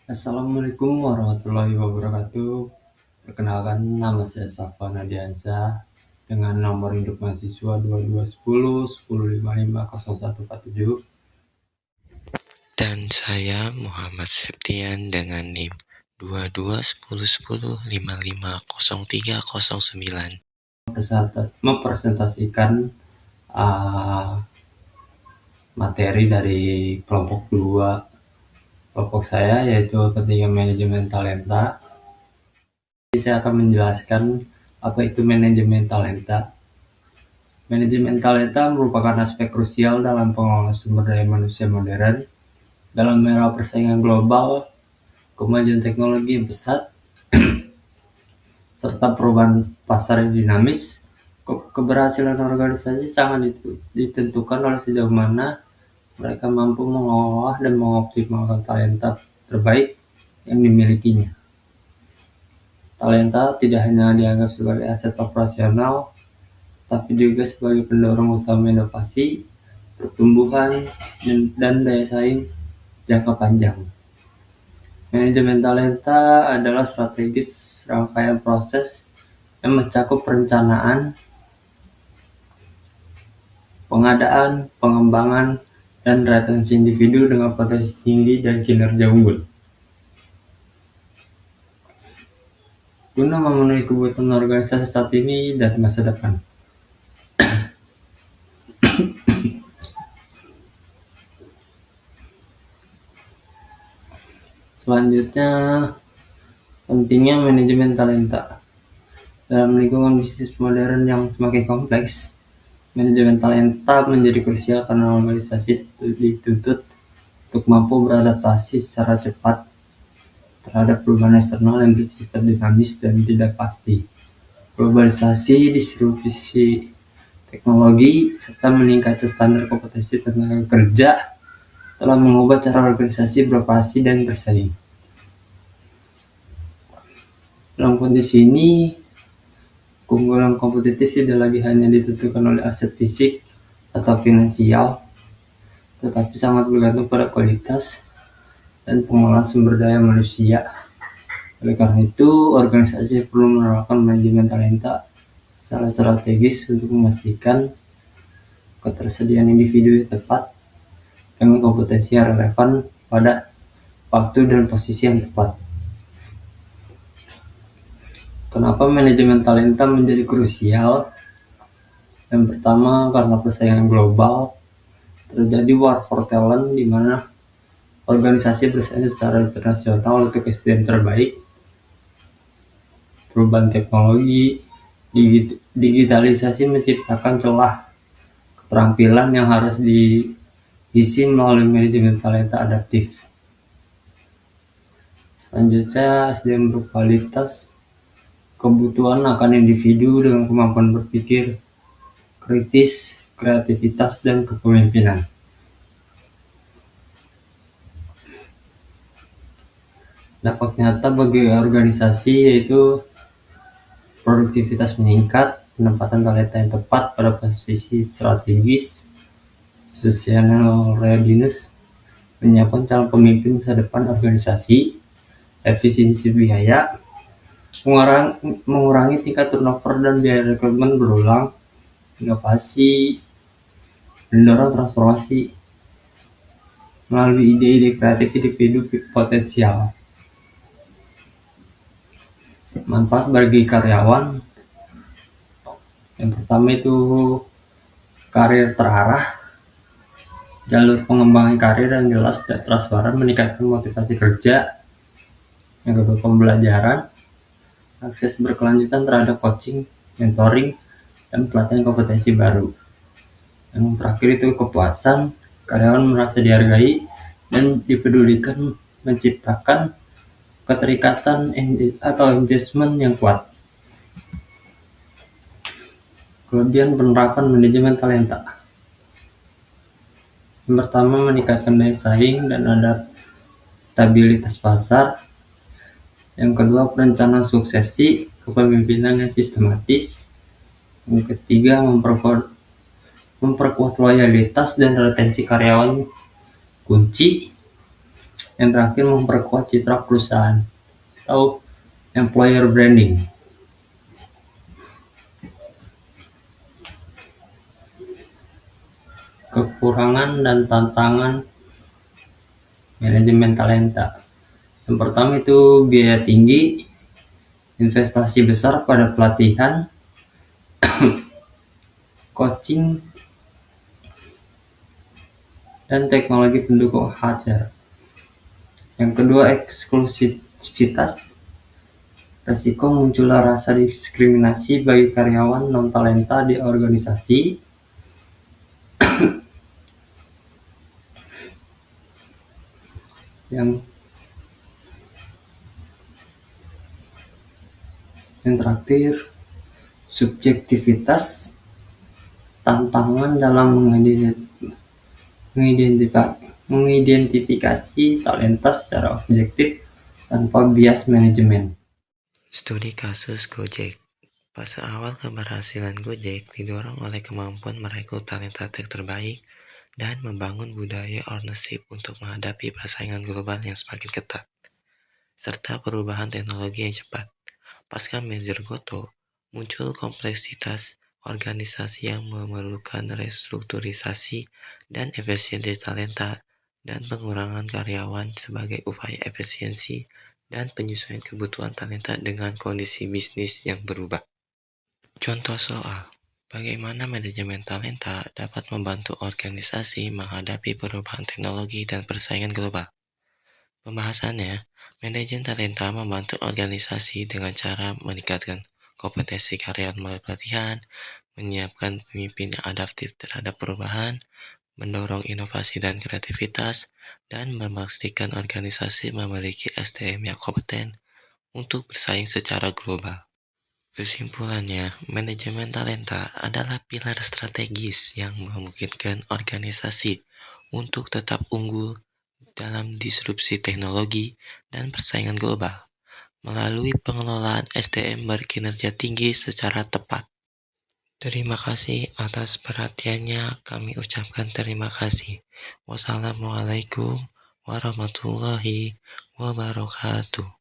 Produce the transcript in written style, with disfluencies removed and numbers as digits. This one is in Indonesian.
Assalamualaikum warahmatullahi wabarakatuh. Perkenalkan, nama saya Safa Nadiansyah dengan nomor induk mahasiswa 2210 1055 0147. Dan saya Muhammad Septian dengan NIM 221010550309. Mempresentasikan materi dari kelompok 2 kelompok saya, yaitu kepentingan manajemen talenta. Saya akan menjelaskan apa itu manajemen talenta. Manajemen talenta merupakan aspek krusial dalam pengelolaan sumber daya manusia modern. Dalam era persaingan global, kemajuan teknologi yang pesat, serta perubahan pasar yang dinamis, keberhasilan organisasi sangat ditentukan oleh sejauh mana mereka mampu mengolah dan mengoptimalkan talenta terbaik yang dimilikinya. Talenta tidak hanya dianggap sebagai aset operasional, tapi juga sebagai pendorong utama inovasi, pertumbuhan, dan daya saing jangka panjang. Manajemen talenta adalah strategis rangkaian proses yang mencakup perencanaan, pengadaan, pengembangan, dan retensi individu dengan potensi tinggi dan kinerja unggul. Guna memenuhi kebutuhan organisasi saat ini dan masa depan. Selanjutnya, pentingnya manajemen talenta. Dalam lingkungan bisnis modern yang semakin kompleks, manajemen talenta menjadi krusial karena organisasi dituntut untuk mampu beradaptasi secara cepat terhadap perubahan eksternal yang bersifat dinamis dan tidak pasti. Globalisasi, distribusi teknologi, serta meningkatnya standar kompetensi tenaga kerja telah mengubah cara organisasi beroperasi dan bersaing. Dalam kondisi ini, keunggulan kompetitif tidak lagi hanya ditentukan oleh aset fisik atau finansial, tetapi sangat bergantung pada kualitas dan pengelolaan sumber daya manusia. Oleh karena itu, organisasi perlu menerapkan manajemen talenta secara strategis untuk memastikan ketersediaan individu yang tepat dengan kompetensi yang relevan pada waktu dan posisi yang tepat. Kenapa manajemen talenta menjadi krusial? Yang pertama, karena persaingan global. Terjadi war for talent di mana organisasi bersaing secara internasional untuk SDM terbaik. Perubahan teknologi, digitalisasi menciptakan celah keterampilan yang harus diisi melalui manajemen talenta adaptif. Selanjutnya, SDM berkualitas. Kebutuhan akan individu dengan kemampuan berpikir kritis, kreativitas, dan kepemimpinan. Dampak nyata bagi organisasi yaitu produktivitas meningkat, penempatan talenta yang tepat pada posisi strategis, successional readiness, menyiapkan calon pemimpin masa depan organisasi, efisiensi biaya, mengurangi tingkat turnover dan biaya rekrutmen berulang, inovasi, mendorong transformasi melalui ide-ide kreatif individu potensial. Manfaat bagi karyawan, yang pertama itu karir terarah, jalur pengembangan karir yang jelas dan transparan meningkatkan motivasi kerja. Yang kedua, pembelajaran, akses berkelanjutan terhadap coaching, mentoring, dan pelatihan kompetensi baru. Yang terakhir itu kepuasan, karyawan merasa dihargai dan dipedulikan, menciptakan keterikatan atau engagement yang kuat. Kelebihan penerapan manajemen talenta. Yang pertama, meningkatkan daya saing dan adaptabilitas pasar. Yang kedua, perencanaan suksesi, kepemimpinan yang sistematis. Yang ketiga, memperkuat loyalitas dan retensi karyawan kunci. Yang terakhir, memperkuat citra perusahaan atau employer branding. Kekurangan dan tantangan manajemen talenta. Yang pertama itu biaya tinggi, investasi besar pada pelatihan, coaching, dan teknologi pendukung HR. Yang kedua, eksklusivitas. Resiko munculnya rasa diskriminasi bagi karyawan non-talenta di organisasi. Yang terakhir, subjektivitas. Tantangan dalam mengidentifikasi talenta secara objektif tanpa bias manajemen. Studi kasus Gojek. Fase awal keberhasilan Gojek didorong oleh kemampuan merekrut talenta terbaik dan membangun budaya ownership untuk menghadapi persaingan global yang semakin ketat, serta perubahan teknologi yang cepat. Pasca merger Goto, muncul kompleksitas organisasi yang memerlukan restrukturisasi dan efisiensi talenta dan pengurangan karyawan sebagai upaya efisiensi dan penyesuaian kebutuhan talenta dengan kondisi bisnis yang berubah. Contoh soal bagaimana manajemen talenta dapat membantu organisasi menghadapi perubahan teknologi dan persaingan global. Pembahasannya, manajemen talenta membantu organisasi dengan cara meningkatkan kompetensi karyawan melalui pelatihan, menyiapkan pemimpin yang adaptif terhadap perubahan, mendorong inovasi dan kreativitas, dan memastikan organisasi memiliki SDM yang kompeten untuk bersaing secara global. Kesimpulannya, manajemen talenta adalah pilar strategis yang memungkinkan organisasi untuk tetap unggul dalam disrupsi teknologi dan persaingan global melalui pengelolaan SDM berkinerja tinggi secara tepat. Terima kasih atas perhatiannya. Kami ucapkan terima kasih. Wassalamualaikum warahmatullahi wabarakatuh.